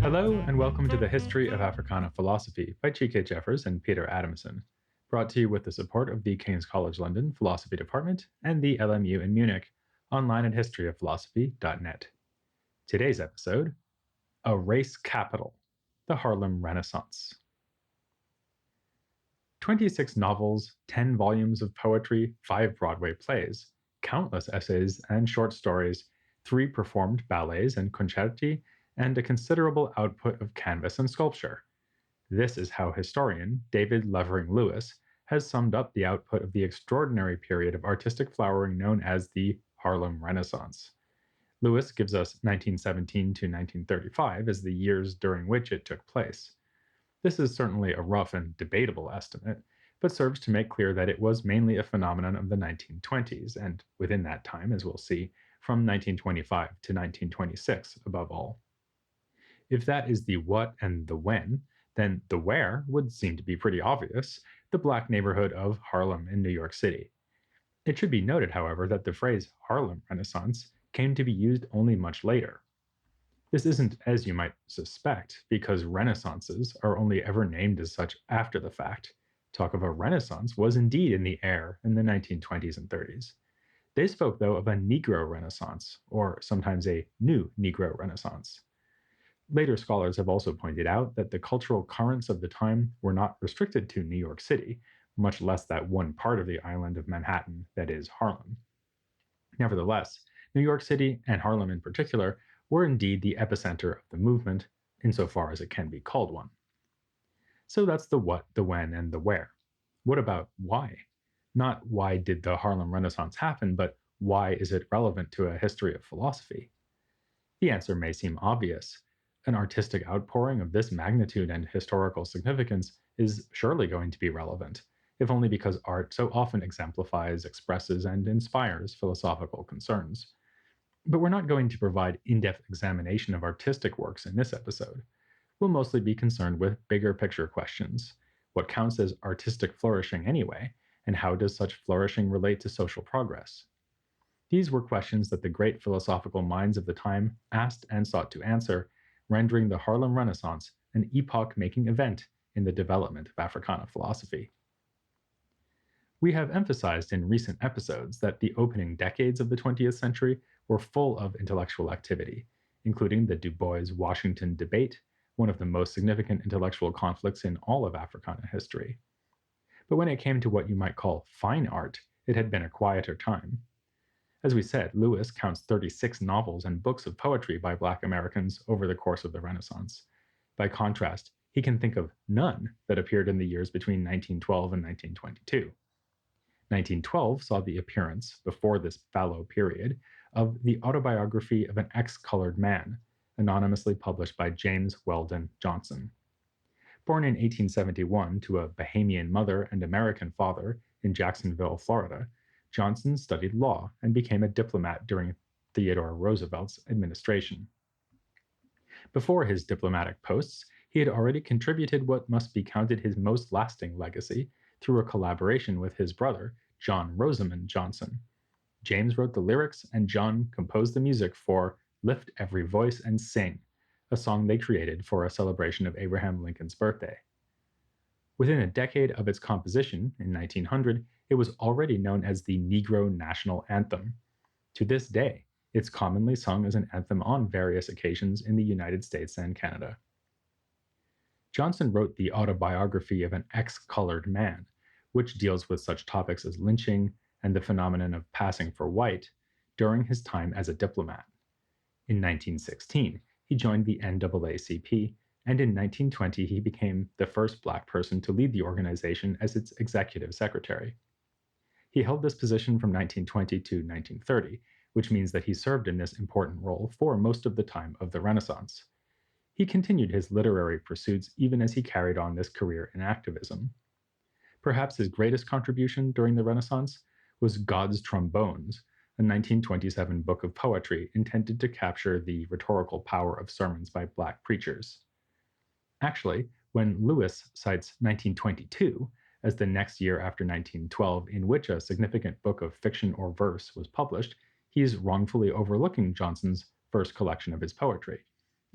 Hello, and welcome to the History of Africana Philosophy by G.K. Jeffers and Peter Adamson, brought to you with the support of the King's College London Philosophy Department and the LMU in Munich, online at historyofphilosophy.net. Today's episode, A Race Capital, the Harlem Renaissance. 26 novels, 10 volumes of poetry, 5 Broadway plays, countless essays and short stories, 3 performed ballets and concerti, and a considerable output of canvas and sculpture. This is how historian David Levering Lewis has summed up the output of the extraordinary period of artistic flowering known as the Harlem Renaissance. Lewis gives us 1917 to 1935 as the years during which it took place. This is certainly a rough and debatable estimate, but serves to make clear that it was mainly a phenomenon of the 1920s, and within that time, as we'll see, from 1925 to 1926 above all. If that is the what and the when, then the where would seem to be pretty obvious: the black neighborhood of Harlem in New York City. It should be noted, however, that the phrase Harlem Renaissance came to be used only much later. This isn't as you might suspect, because renaissances are only ever named as such after the fact. Talk of a renaissance was indeed in the air in the 1920s and 30s. They spoke, though, of a Negro Renaissance, or sometimes a new Negro Renaissance. Later scholars have also pointed out that the cultural currents of the time were not restricted to New York City, much less that one part of the island of Manhattan that is Harlem. Nevertheless, New York City, and Harlem in particular, were indeed the epicenter of the movement, insofar as it can be called one. So that's the what, the when, and the where. What about why? Not why did the Harlem Renaissance happen, but why is it relevant to a history of philosophy? The answer may seem obvious. An artistic outpouring of this magnitude and historical significance is surely going to be relevant, if only because art so often exemplifies, expresses, and inspires philosophical concerns. But we're not going to provide in-depth examination of artistic works in this episode. We'll mostly be concerned with bigger picture questions. What counts as artistic flourishing anyway, and how does such flourishing relate to social progress? These were questions that the great philosophical minds of the time asked and sought to answer, rendering the Harlem Renaissance an epoch-making event in the development of Africana philosophy. We have emphasized in recent episodes that the opening decades of the 20th century were full of intellectual activity, including the Du Bois-Washington debate, one of the most significant intellectual conflicts in all of Africana history. But when it came to what you might call fine art, it had been a quieter time. As we said, Lewis counts 36 novels and books of poetry by Black Americans over the course of the Renaissance. By contrast, he can think of none that appeared in the years between 1912 and 1922. 1912 saw the appearance, before this fallow period, of the Autobiography of an Ex-Colored Man, anonymously published by James Weldon Johnson. Born in 1871 to a Bahamian mother and American father in Jacksonville, Florida, Johnson studied law and became a diplomat during Theodore Roosevelt's administration. Before his diplomatic posts, he had already contributed what must be counted his most lasting legacy through a collaboration with his brother, John Rosamond Johnson. James wrote the lyrics and John composed the music for Lift Every Voice and Sing, a song they created for a celebration of Abraham Lincoln's birthday. Within a decade of its composition, in 1900, it was already known as the Negro National Anthem. To this day, it's commonly sung as an anthem on various occasions in the United States and Canada. Johnson wrote the Autobiography of an Ex-Colored Man, which deals with such topics as lynching and the phenomenon of passing for white during his time as a diplomat. In 1916, he joined the NAACP, and in 1920 he became the first Black person to lead the organization as its executive secretary. He held this position from 1920 to 1930, which means that he served in this important role for most of the time of the Renaissance. He continued his literary pursuits even as he carried on this career in activism. Perhaps his greatest contribution during the Renaissance was God's Trombones, a 1927 book of poetry intended to capture the rhetorical power of sermons by Black preachers. Actually, when Lewis cites 1922, as the next year after 1912, in which a significant book of fiction or verse was published, he's wrongfully overlooking Johnson's first collection of his poetry,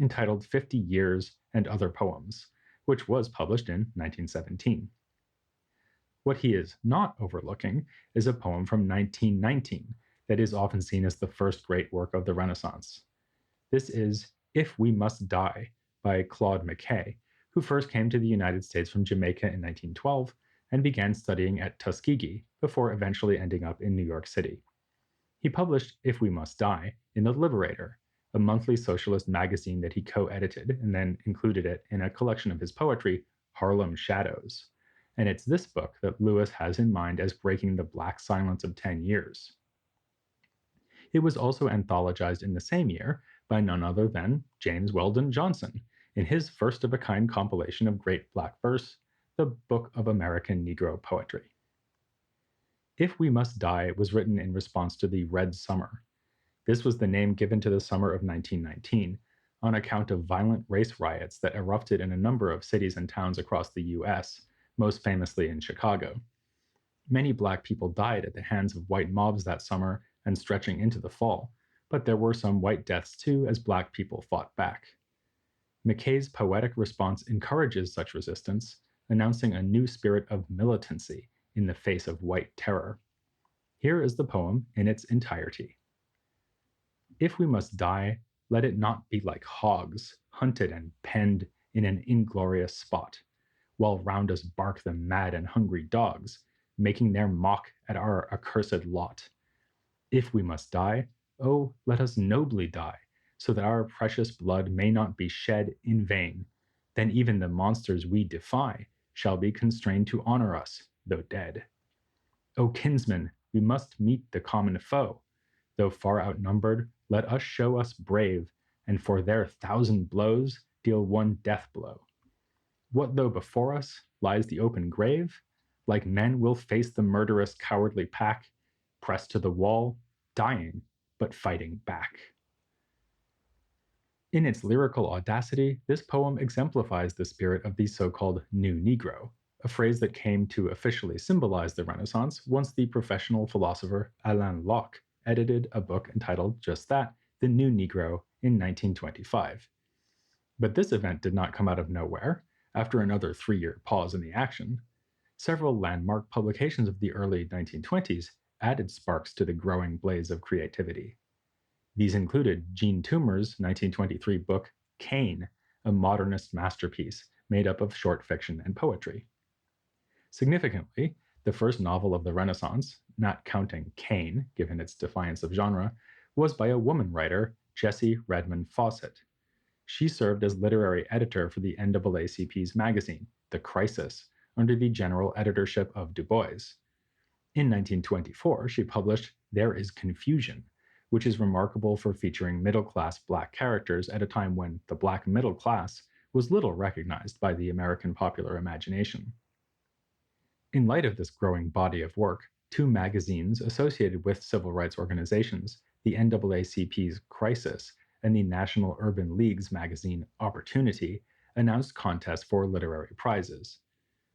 entitled 50 Years and Other Poems, which was published in 1917. What he is not overlooking is a poem from 1919 that is often seen as the first great work of the Renaissance. This is If We Must Die by Claude McKay, who first came to the United States from Jamaica in 1912 and began studying at Tuskegee before eventually ending up in New York City. He published If We Must Die in The Liberator, a monthly socialist magazine that he co edited and then included it in a collection of his poetry, Harlem Shadows. And it's this book that Lewis has in mind as breaking the black silence of 10 years. It was also anthologized in the same year by none other than James Weldon Johnson in his first of a kind compilation of great black verse, the Book of American Negro Poetry. If We Must Die was written in response to the Red Summer. This was the name given to the summer of 1919 on account of violent race riots that erupted in a number of cities and towns across the US, most famously in Chicago. Many black people died at the hands of white mobs that summer and stretching into the fall, but there were some white deaths too as black people fought back. McKay's poetic response encourages such resistance, announcing a new spirit of militancy in the face of white terror. Here is the poem in its entirety. If we must die, let it not be like hogs, hunted and penned in an inglorious spot, while round us bark the mad and hungry dogs, making their mock at our accursed lot. If we must die, oh, let us nobly die, so that our precious blood may not be shed in vain. Then even the monsters we defy shall be constrained to honor us, though dead. O kinsmen, we must meet the common foe. Though far outnumbered, let us show us brave, and for their 1,000 blows deal one death blow. What though before us lies the open grave? Like men we'll face the murderous cowardly pack, pressed to the wall, dying, but fighting back. In its lyrical audacity, this poem exemplifies the spirit of the so-called New Negro, a phrase that came to officially symbolize the Renaissance once the professional philosopher Alain Locke edited a book entitled just that, The New Negro, in 1925. But this event did not come out of nowhere. After another 3-year pause in the action, several landmark publications of the early 1920s added sparks to the growing blaze of creativity. These included Jean Toomer's 1923 book, Cain, a modernist masterpiece made up of short fiction and poetry. Significantly, the first novel of the Renaissance, not counting Cain, given its defiance of genre, was by a woman writer, Jessie Redmond Fawcett. She served as literary editor for the NAACP's magazine, The Crisis, under the general editorship of Du Bois. In 1924, she published There Is Confusion, which is remarkable for featuring middle-class black characters at a time when the black middle class was little recognized by the American popular imagination. In light of this growing body of work, 2 magazines associated with civil rights organizations, the NAACP's Crisis and the National Urban League's magazine Opportunity, announced contests for literary prizes.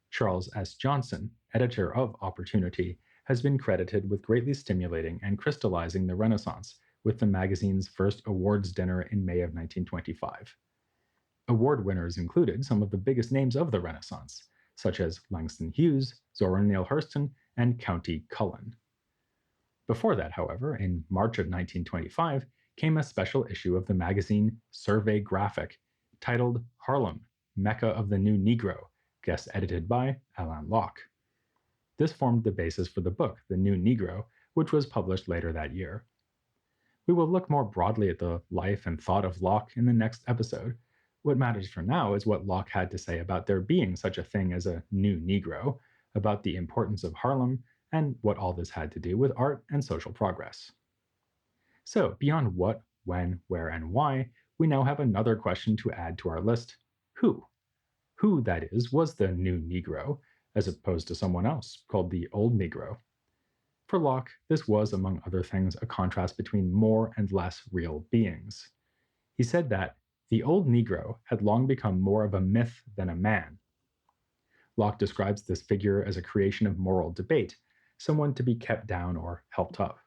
Charles S. Johnson, editor of Opportunity, has been credited with greatly stimulating and crystallizing the Renaissance with the magazine's first awards dinner in May of 1925. Award winners included some of the biggest names of the Renaissance, such as Langston Hughes, Zora Neale Hurston, and Countee Cullen. Before that, however, in March of 1925, came a special issue of the magazine Survey Graphic, titled Harlem, Mecca of the New Negro, guest edited by Alain Locke. This formed the basis for the book, The New Negro, which was published later that year. We will look more broadly at the life and thought of Locke in the next episode. What matters for now is what Locke had to say about there being such a thing as a new Negro, about the importance of Harlem, and what all this had to do with art and social progress. So, beyond what, when, where, and why, we now have another question to add to our list. Who? Who, that is, was the new Negro, as opposed to someone else called the old Negro? For Locke, this was, among other things, a contrast between more and less real beings. He said that the old Negro had long become more of a myth than a man. Locke describes this figure as a creation of moral debate, someone to be kept down or helped up.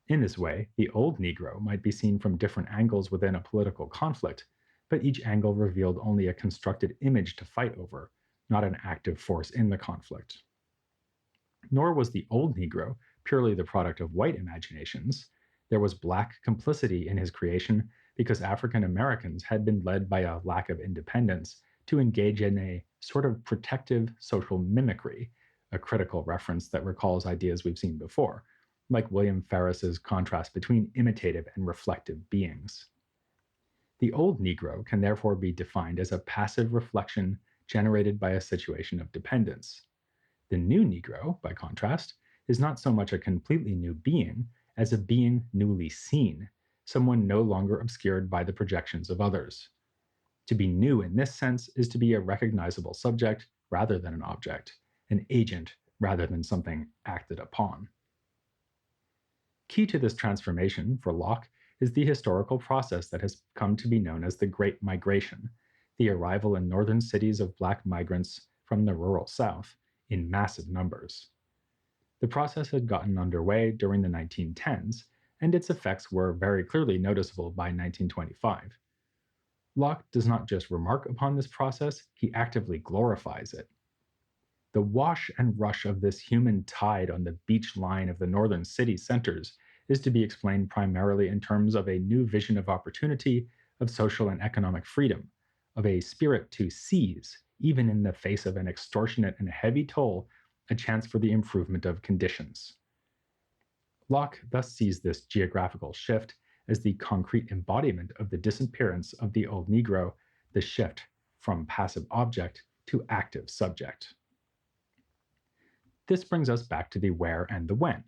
In this way, the old Negro might be seen from different angles within a political conflict, but each angle revealed only a constructed image to fight over, not an active force in the conflict. Nor was the old Negro purely the product of white imaginations. There was black complicity in his creation because African Americans had been led by a lack of independence to engage in a sort of protective social mimicry, a critical reference that recalls ideas we've seen before, like William Ferris's contrast between imitative and reflective beings. The old Negro can therefore be defined as a passive reflection generated by a situation of dependence. The new Negro, by contrast, is not so much a completely new being as a being newly seen, someone no longer obscured by the projections of others. To be new in this sense is to be a recognizable subject rather than an object, an agent rather than something acted upon. Key to this transformation for Locke is the historical process that has come to be known as the Great Migration, the arrival in northern cities of Black migrants from the rural South in massive numbers. The process had gotten underway during the 1910s, and its effects were very clearly noticeable by 1925. Locke does not just remark upon this process, he actively glorifies it. The wash and rush of this human tide on the beach line of the northern city centers is to be explained primarily in terms of a new vision of opportunity, of social and economic freedom, of a spirit to seize, even in the face of an extortionate and heavy toll, a chance for the improvement of conditions. Locke thus sees this geographical shift as the concrete embodiment of the disappearance of the old Negro, the shift from passive object to active subject. This brings us back to the where and the when.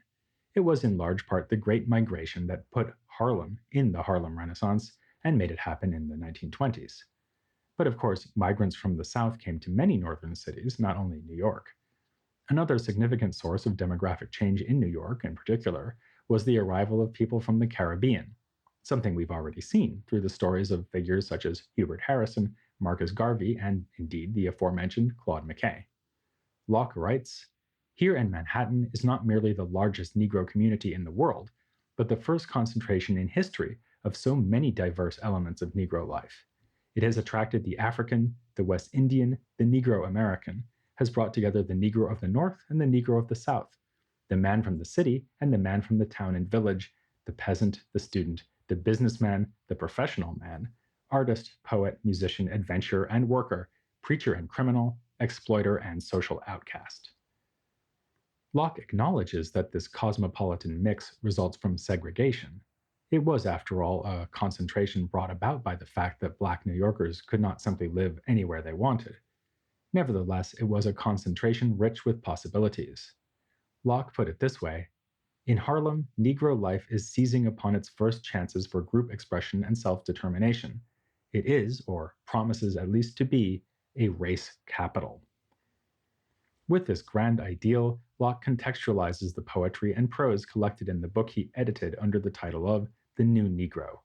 It was in large part the Great Migration that put Harlem in the Harlem Renaissance and made it happen in the 1920s. But of course, migrants from the South came to many northern cities, not only New York. Another significant source of demographic change in New York, in particular, was the arrival of people from the Caribbean, something we've already seen through the stories of figures such as Hubert Harrison, Marcus Garvey, and indeed the aforementioned Claude McKay. Locke writes, "Here in Manhattan is not merely the largest Negro community in the world, but the first concentration in history of so many diverse elements of Negro life. It has attracted the African, the West Indian, the Negro American, has brought together the Negro of the North and the Negro of the South, the man from the city and the man from the town and village, the peasant, the student, the businessman, the professional man, artist, poet, musician, adventurer, and worker, preacher and criminal, exploiter, and social outcast." Locke acknowledges that this cosmopolitan mix results from segregation. It was, after all, a concentration brought about by the fact that Black New Yorkers could not simply live anywhere they wanted. Nevertheless, it was a concentration rich with possibilities. Locke put it this way: "In Harlem, Negro life is seizing upon its first chances for group expression and self determination. It is, or promises at least to be, a race capital." With this grand ideal, Locke contextualizes the poetry and prose collected in the book he edited under the title of The New Negro.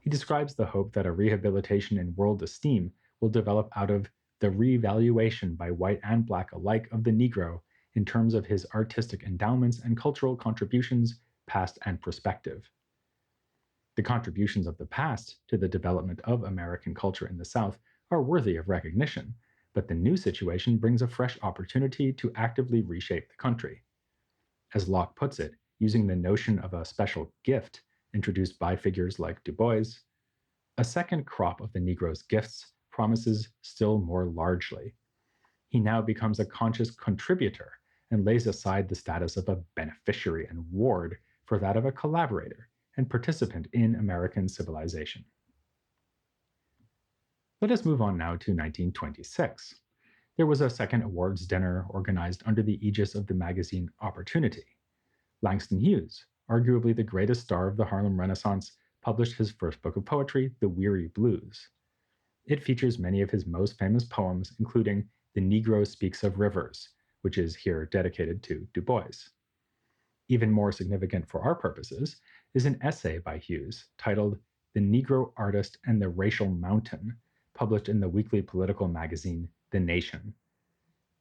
He describes the hope that a rehabilitation in world esteem will develop out of the revaluation by white and black alike of the Negro in terms of his artistic endowments and cultural contributions, past and prospective. The contributions of the past to the development of American culture in the South are worthy of recognition, but the new situation brings a fresh opportunity to actively reshape the country. As Locke puts it, using the notion of a special gift introduced by figures like Du Bois, a second crop of the Negro's gifts promises still more largely. He now becomes a conscious contributor and lays aside the status of a beneficiary and ward for that of a collaborator and participant in American civilization. Let us move on now to 1926. There was a second awards dinner organized under the aegis of the magazine Opportunity. Langston Hughes, arguably the greatest star of the Harlem Renaissance, published his first book of poetry, The Weary Blues. It features many of his most famous poems, including The Negro Speaks of Rivers, which is here dedicated to Du Bois. Even more significant for our purposes is an essay by Hughes titled The Negro Artist and the Racial Mountain, published in the weekly political magazine The Nation.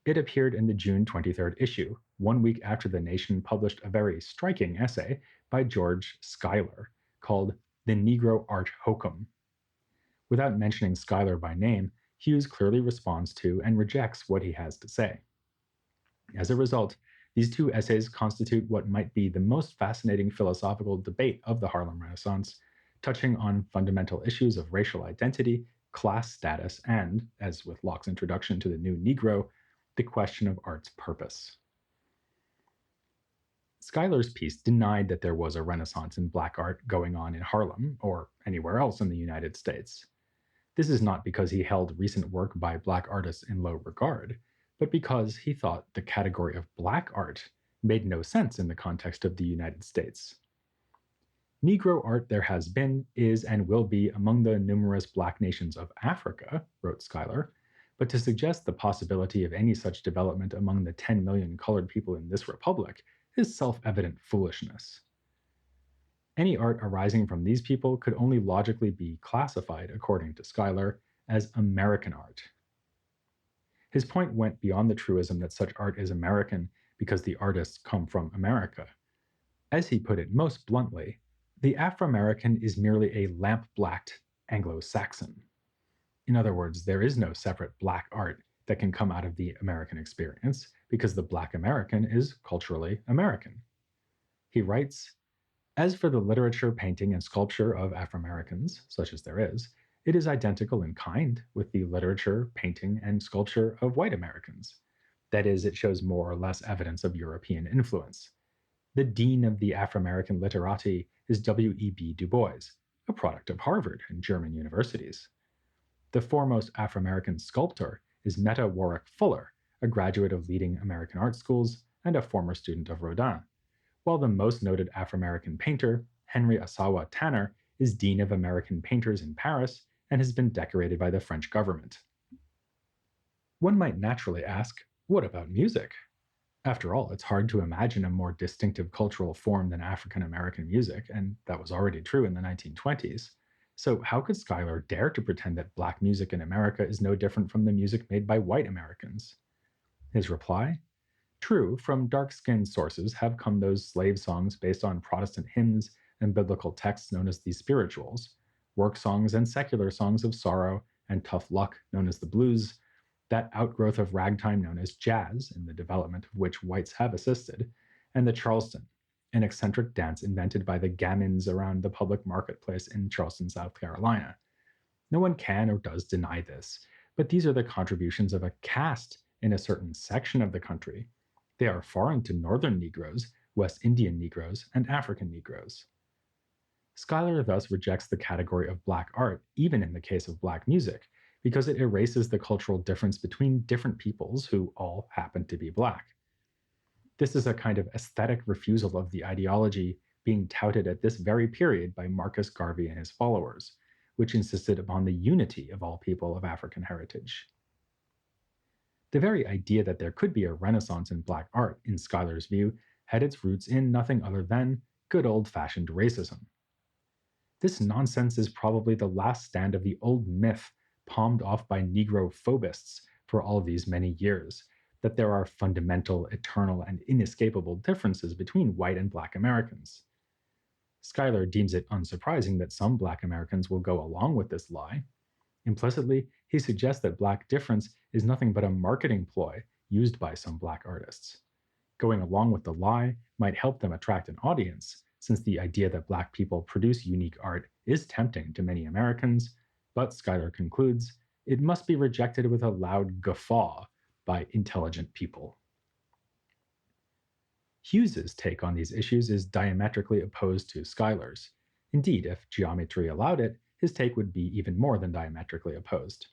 It appeared in the June 23rd issue, 1 week after The Nation published a very striking essay by George Schuyler called The Negro Art Hokum. Without mentioning Schuyler by name, Hughes clearly responds to and rejects what he has to say. As a result, these two essays constitute what might be the most fascinating philosophical debate of the Harlem Renaissance, touching on fundamental issues of racial identity, class status, and, as with Locke's introduction to the new Negro, the question of art's purpose. Schuyler's piece denied that there was a renaissance in black art going on in Harlem or anywhere else in the United States. This is not because he held recent work by black artists in low regard, but because he thought the category of black art made no sense in the context of the United States. Negro art there has been, is, and will be among the numerous black nations of Africa, wrote Schuyler, but to suggest the possibility of any such development among the 10 million colored people in this republic is self-evident foolishness. Any art arising from these people could only logically be classified, according to Schuyler, as American art. His point went beyond the truism that such art is American because the artists come from America. As he put it most bluntly, the Afro-American is merely a lamp-blacked Anglo-Saxon. In other words, there is no separate black art that can come out of the American experience because the black American is culturally American. He writes, as for the literature, painting, and sculpture of Afro-Americans, such as there is, it is identical in kind with the literature, painting, and sculpture of white Americans. That is, it shows more or less evidence of European influence. The dean of the Afro-American literati is W.E.B. Du Bois, a product of Harvard and German universities. The foremost Afro-American sculptor is Meta Warwick Fuller, a graduate of leading American art schools and a former student of Rodin, while the most noted Afro-American painter, Henry Asawa Tanner, is Dean of American Painters in Paris and has been decorated by the French government. One might naturally ask, what about music? After all, it's hard to imagine a more distinctive cultural form than African American music, and that was already true in the 1920s. So how could Schuyler dare to pretend that black music in America is no different from the music made by white Americans? His reply? True, from dark-skinned sources have come those slave songs based on Protestant hymns and biblical texts known as the spirituals, work songs and secular songs of sorrow and tough luck known as the blues, that outgrowth of ragtime known as jazz, in the development of which whites have assisted, and the Charleston, an eccentric dance invented by the gamins around the public marketplace in Charleston, South Carolina. No one can or does deny this, but these are the contributions of a caste in a certain section of the country. They are foreign to Northern Negroes, West Indian Negroes, and African Negroes. Schuyler thus rejects the category of black art, even in the case of black music, because it erases the cultural difference between different peoples who all happen to be black. This is a kind of aesthetic refusal of the ideology being touted at this very period by Marcus Garvey and his followers, which insisted upon the unity of all people of African heritage. The very idea that there could be a renaissance in black art, in Schuyler's view, had its roots in nothing other than good old-fashioned racism. This nonsense is probably the last stand of the old myth palmed off by Negro phobists for all these many years, that there are fundamental, eternal, and inescapable differences between white and black Americans. Schuyler deems it unsurprising that some black Americans will go along with this lie. Implicitly, he suggests that black difference is nothing but a marketing ploy used by some black artists. Going along with the lie might help them attract an audience, since the idea that black people produce unique art is tempting to many Americans, but Schuyler concludes, it must be rejected with a loud guffaw by intelligent people. Hughes's take on these issues is diametrically opposed to Schuyler's. Indeed, if geometry allowed it, his take would be even more than diametrically opposed.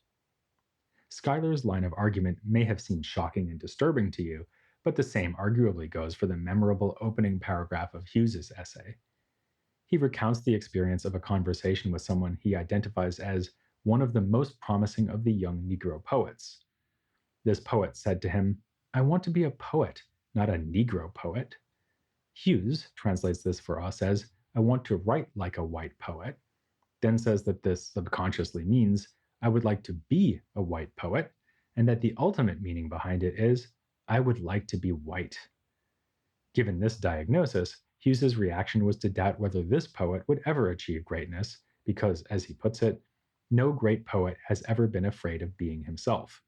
Schuyler's line of argument may have seemed shocking and disturbing to you, but the same arguably goes for the memorable opening paragraph of Hughes's essay. He recounts the experience of a conversation with someone he identifies as one of the most promising of the young Negro poets. This poet said to him, "I want to be a poet, not a Negro poet." Hughes translates this for us as, "I want to write like a white poet," then says that this subconsciously means, "I would like to be a white poet," and that the ultimate meaning behind it is, I would like to be white. Given this diagnosis, Hughes's reaction was to doubt whether this poet would ever achieve greatness, because, as he puts it, no great poet has ever been afraid of being himself.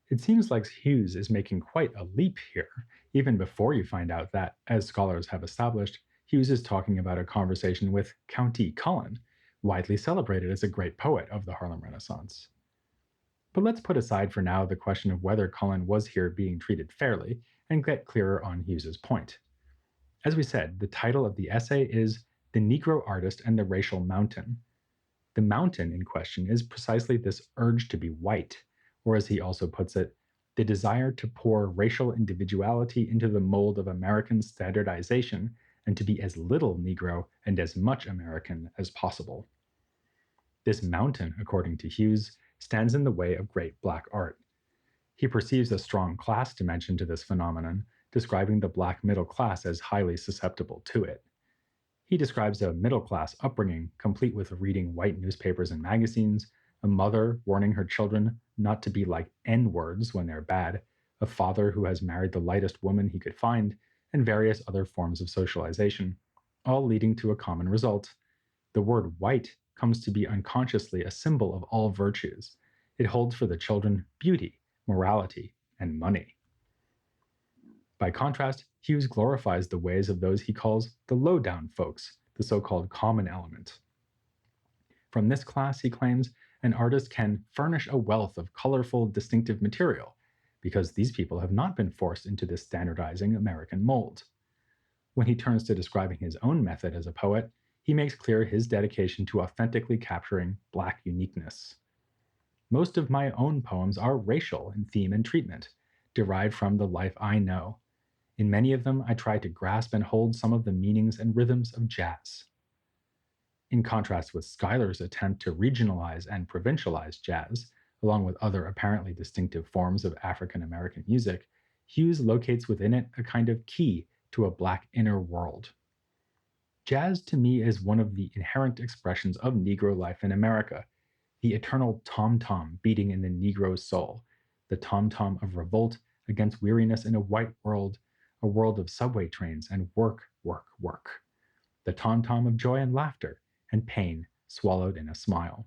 It seems like Hughes is making quite a leap here, even before you find out that, as scholars have established, Hughes is talking about a conversation with Countee Cullen, widely celebrated as a great poet of the Harlem Renaissance. But let's put aside for now the question of whether Cullen was here being treated fairly and get clearer on Hughes's point. As we said, the title of the essay is The Negro Artist and the Racial Mountain. The mountain in question is precisely this urge to be white, or as he also puts it, the desire to pour racial individuality into the mold of American standardization and to be as little Negro and as much American as possible. This mountain, according to Hughes, stands in the way of great Black art. He perceives a strong class dimension to this phenomenon, describing the Black middle class as highly susceptible to it. He describes a middle class upbringing, complete with reading white newspapers and magazines, a mother warning her children not to be like N words when they're bad, a father who has married the lightest woman he could find, and various other forms of socialization, all leading to a common result. The word white comes to be unconsciously a symbol of all virtues. It holds for the children beauty, morality, and money. By contrast, Hughes glorifies the ways of those he calls the low-down folks, the so-called common element. From this class, he claims, an artist can furnish a wealth of colorful, distinctive material, because these people have not been forced into this standardizing American mold. When he turns to describing his own method as a poet, he makes clear his dedication to authentically capturing Black uniqueness. Most of my own poems are racial in theme and treatment, derived from the life I know. In many of them, I try to grasp and hold some of the meanings and rhythms of jazz. In contrast with Schuyler's attempt to regionalize and provincialize jazz, along with other apparently distinctive forms of African American music, Hughes locates within it a kind of key to a Black inner world. Jazz to me is one of the inherent expressions of Negro life in America, the eternal tom-tom beating in the Negro's soul, the tom-tom of revolt against weariness in a white world, a world of subway trains and work, work, work, the tom-tom of joy and laughter and pain swallowed in a smile.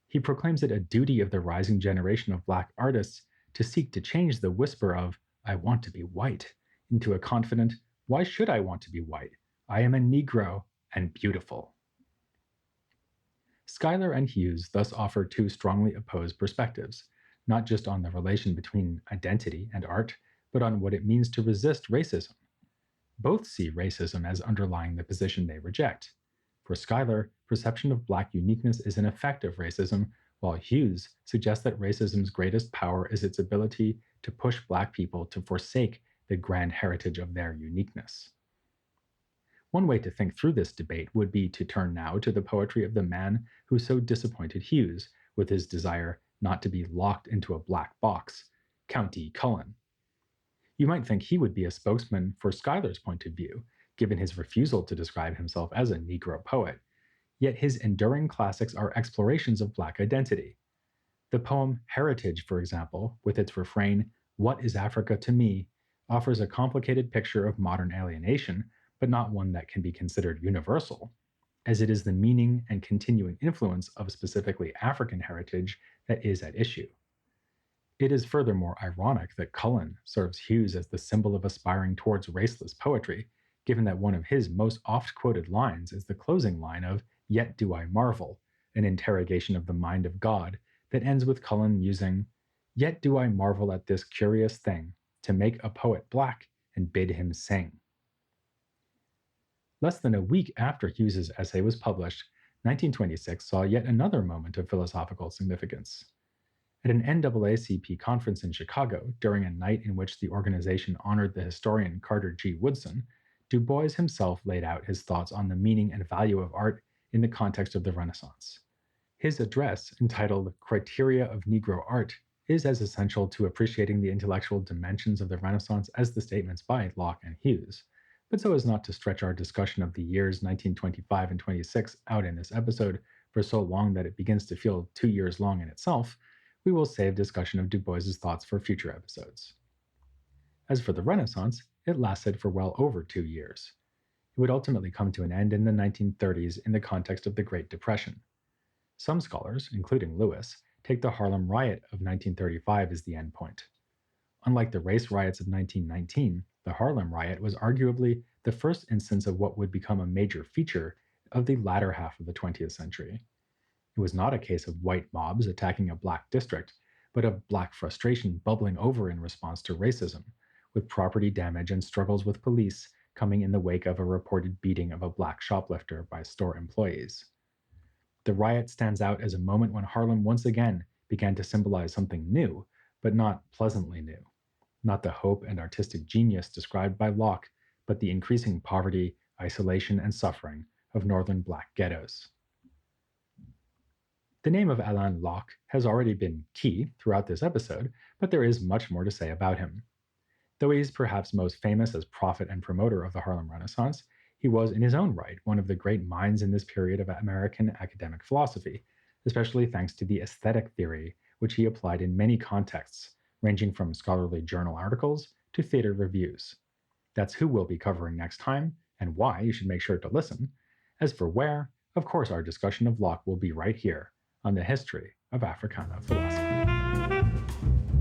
He proclaims it a duty of the rising generation of Black artists to seek to change the whisper of, I want to be white, into a confident, why should I want to be white? I am a Negro and beautiful. Schuyler and Hughes thus offer two strongly opposed perspectives, not just on the relation between identity and art, but on what it means to resist racism. Both see racism as underlying the position they reject. For Schuyler, perception of Black uniqueness is an effect of racism, while Hughes suggests that racism's greatest power is its ability to push Black people to forsake the grand heritage of their uniqueness. One way to think through this debate would be to turn now to the poetry of the man who so disappointed Hughes with his desire not to be locked into a black box, Countee Cullen. You might think he would be a spokesman for Schuyler's point of view, given his refusal to describe himself as a Negro poet, yet his enduring classics are explorations of Black identity. The poem Heritage, for example, with its refrain, What is Africa to me, offers a complicated picture of modern alienation, but not one that can be considered universal, as it is the meaning and continuing influence of specifically African heritage that is at issue. It is furthermore ironic that Cullen serves Hughes as the symbol of aspiring towards raceless poetry, given that one of his most oft-quoted lines is the closing line of Yet do I marvel, an interrogation of the mind of God that ends with Cullen musing, Yet do I marvel at this curious thing, to make a poet black and bid him sing. Less than a week after Hughes's essay was published, 1926 saw yet another moment of philosophical significance. At an NAACP conference in Chicago, during a night in which the organization honored the historian Carter G. Woodson, Du Bois himself laid out his thoughts on the meaning and value of art in the context of the Renaissance. His address, entitled Criteria of Negro Art, is as essential to appreciating the intellectual dimensions of the Renaissance as the statements by Locke and Hughes. But so as not to stretch our discussion of the years 1925 and 26 out in this episode for so long that it begins to feel 2 years long in itself, we will save discussion of Du Bois's thoughts for future episodes. As for the Renaissance, it lasted for well over 2 years. It would ultimately come to an end in the 1930s in the context of the Great Depression. Some scholars, including Lewis, take the Harlem Riot of 1935 as the endpoint. Unlike the race riots of 1919, the Harlem Riot was arguably the first instance of what would become a major feature of the latter half of the 20th century. It was not a case of white mobs attacking a black district, but of black frustration bubbling over in response to racism, with property damage and struggles with police coming in the wake of a reported beating of a black shoplifter by store employees. The riot stands out as a moment when Harlem once again began to symbolize something new, but not pleasantly new. Not the hope and artistic genius described by Locke, but the increasing poverty, isolation, and suffering of northern black ghettos. The name of Alain Locke has already been key throughout this episode, but there is much more to say about him. Though he is perhaps most famous as prophet and promoter of the Harlem Renaissance, he was in his own right one of the great minds in this period of American academic philosophy, especially thanks to the aesthetic theory, which he applied in many contexts, ranging from scholarly journal articles to theater reviews. That's who we'll be covering next time, and why you should make sure to listen. As for where, of course, our discussion of Locke will be right here on the History of Africana Philosophy.